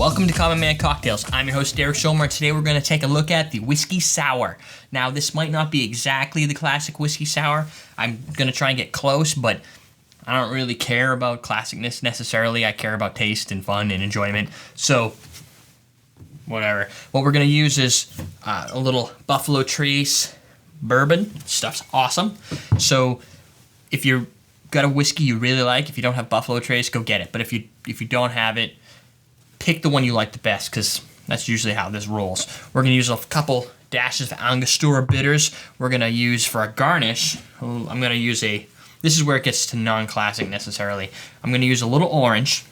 Welcome to Common Man Cocktails. I'm your host, Derek Schomer, and today we're going to take a look at the Whiskey Sour. Now, this might not be exactly the classic Whiskey Sour. I'm going to try and get close, but I don't really care about classicness necessarily. I care about taste and fun and enjoyment. So, whatever. What we're going to use is a little Buffalo Trace bourbon. Stuff's awesome. So, if you've got a whiskey you really like, if you don't have Buffalo Trace, go get it. But if you don't have it, pick the one you like the best, because that's usually how this rolls. We're going to use a couple dashes of Angostura bitters. We're going to use for a garnish, I'm going to use this is where it gets to non-classic necessarily. I'm going to use a little orange,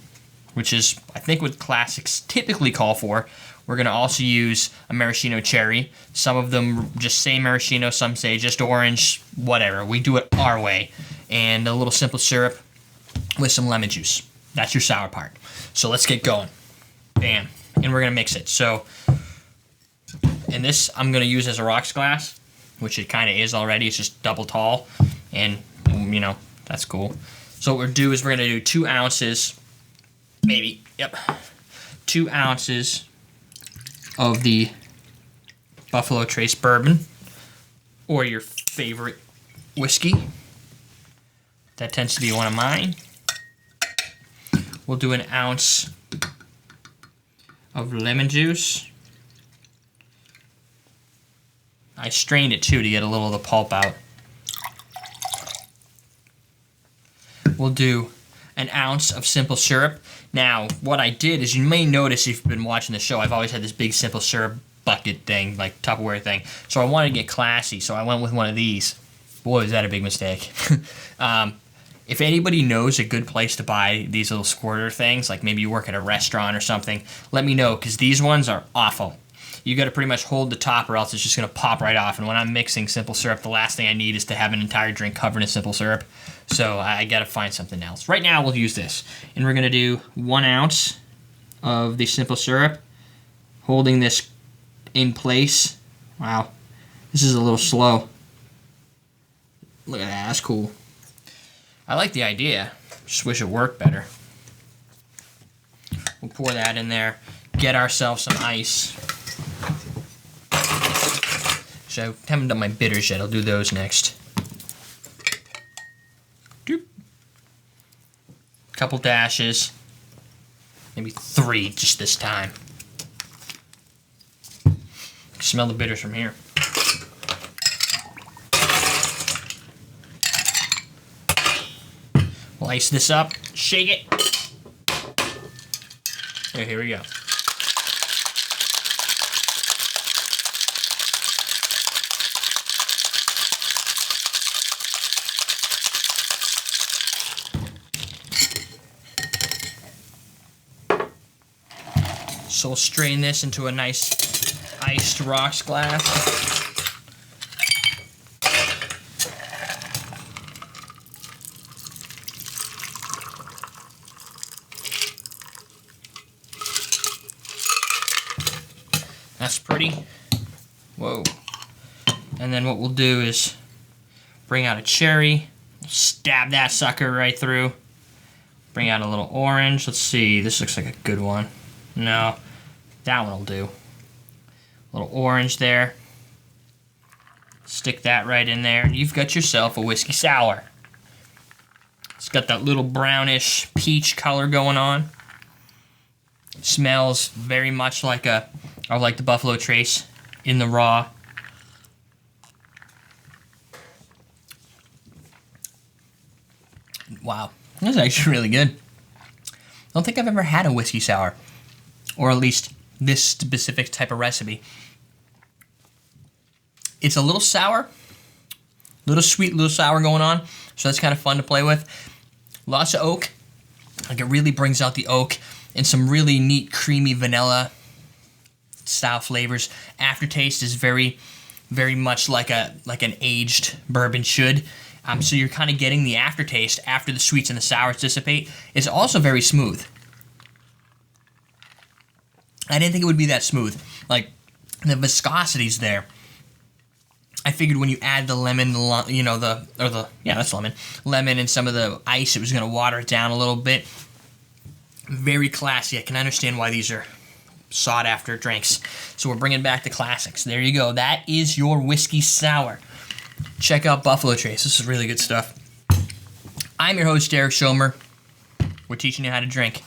which is, I think, what classics typically call for. We're going to also use a maraschino cherry. Some of them just say maraschino, some say just orange, whatever. We do it our way. And a little simple syrup with some lemon juice. That's your sour part. So let's get going. Bam. And we're going to mix it. So, and this I'm going to use as a rocks glass, which it kind of is already. It's just double tall. And, you know, that's cool. So what we'll do is we're going to do 2 ounces, maybe, 2 ounces of the Buffalo Trace bourbon, or your favorite whiskey. That tends to be one of mine. We'll do an ounce of lemon juice. I strained it too to get a little of the pulp out. We'll do an ounce of simple syrup. Now, what I did is, you may notice if you've been watching the show, I've always had this big simple syrup bucket thing, like Tupperware thing. So I wanted to get classy, so I went with one of these. Boy, was that a big mistake. If anybody knows a good place to buy these little squirter things, like maybe you work at a restaurant or something, let me know, because these ones are awful. You got to pretty much hold the top or else it's just going to pop right off. And when I'm mixing simple syrup, the last thing I need is to have an entire drink covered in simple syrup. So I got to find something else. Right now we'll use this. And we're going to do 1 ounce of the simple syrup, holding this in place. Wow, this is a little slow. Look at that, that's cool. I like the idea, just wish it worked better. We'll pour that in there, get ourselves some ice. So I haven't done my bitters yet, I'll do those next. Doop. Couple dashes, maybe 3 just this time. Smell the bitters from here. We'll ice this up, shake it. Here we go. So we'll strain this into a nice iced rocks glass. That's pretty. Whoa. And then what we'll do is bring out a cherry, stab that sucker right through. Bring out a little orange. Let's see, this looks like a good one. No, that one will do. A little orange there. Stick that right in there, and you've got yourself a whiskey sour. It's got that little brownish peach color going on. It smells very much like the Buffalo Trace in the raw. Wow, that's actually really good. I don't think I've ever had a whiskey sour, or at least this specific type of recipe. It's a little sour, little sweet, little sour going on, so that's kind of fun to play with. Lots of oak, like it really brings out the oak, and some really neat creamy vanilla style flavors. Aftertaste is very, very much like an aged bourbon should. So you're kind of getting the aftertaste after the sweets and the sours dissipate. It's also very smooth. I didn't think it would be that smooth. Like, the viscosity's there. I figured when you add the lemon, that's lemon. Lemon and some of the ice, it was going to water it down a little bit. Very classy. I can understand why these are sought after drinks. So we're bringing back the classics. There you go. That is your whiskey sour. Check out Buffalo Trace. This is really good stuff. I'm your host, Derek Schomer. We're teaching you how to drink.